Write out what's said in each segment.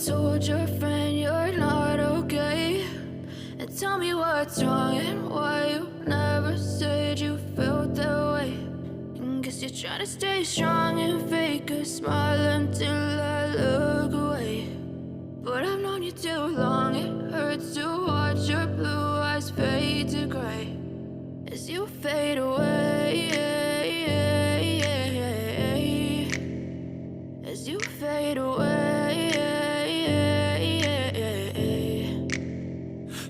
told your friend you're not okay? And tell me what's wrong and why you never said you felt that way. And guess you're trying to stay strong and fake a smile until I look away. But I've known you too long, it hurts to watch your blue eyes fade to gray as you fade away, as you fade away.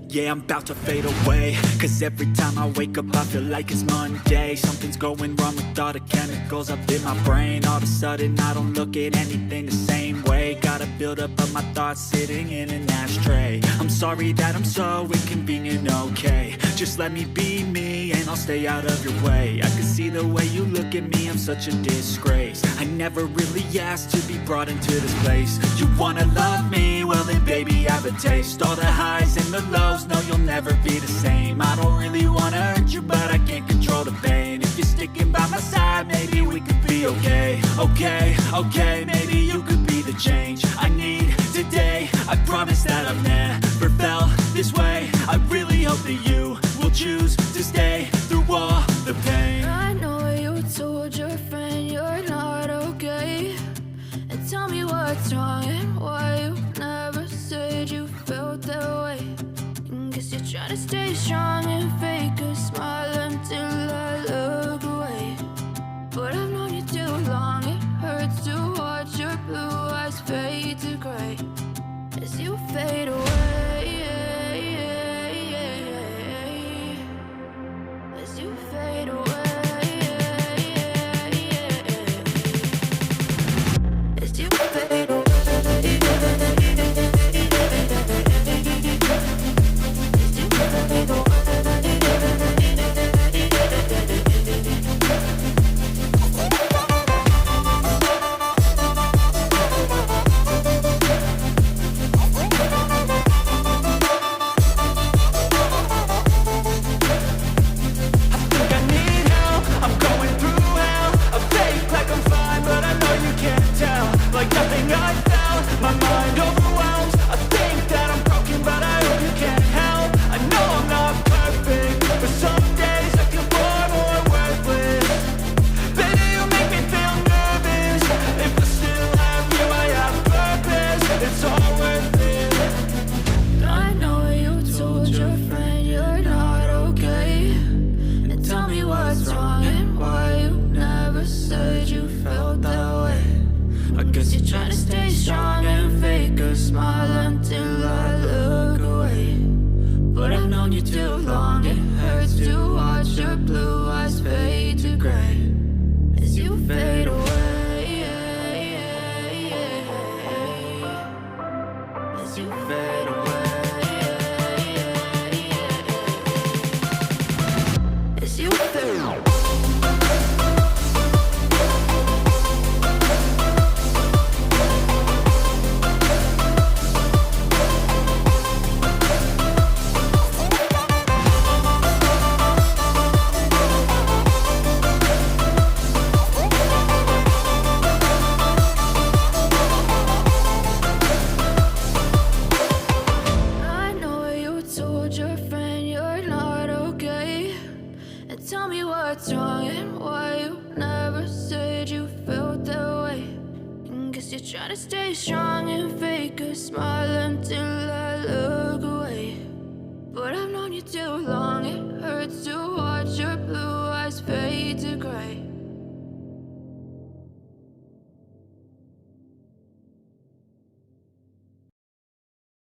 Yeah, I'm about to fade away, 'cause every time I wake up I feel like it's Monday. Something's going wrong with all the chemicals up in my brain. All of a sudden I don't look at anything the same way. Gotta build up of my thoughts sitting in an ashtray. I'm sorry that I'm so inconvenient, okay? Just let me be me and I'll stay out of your way. I can see the way you look at me, I'm such a disgrace. I never really asked to be brought into this place. You wanna love me? Well then baby have a taste. All the highs and the lows, no you'll never be the same. I don't really wanna hurt you but I can't control the pain. If you're sticking by my side maybe we could be okay. Okay, maybe you could be the change I need today. I promise that I've never felt this way. I really hope that you will choose to stay through all the pain. I know you told your friend you're not okay. And tell me what's wrong and why you never said you felt that way. And guess you're trying to stay strong and fake a smile until I look away. But I've known you too long, it hurts to watch your blue eyes fade to gray as you fade away, as you fade away, as you fade away. Trying to stay strong and fake a smile until I look away.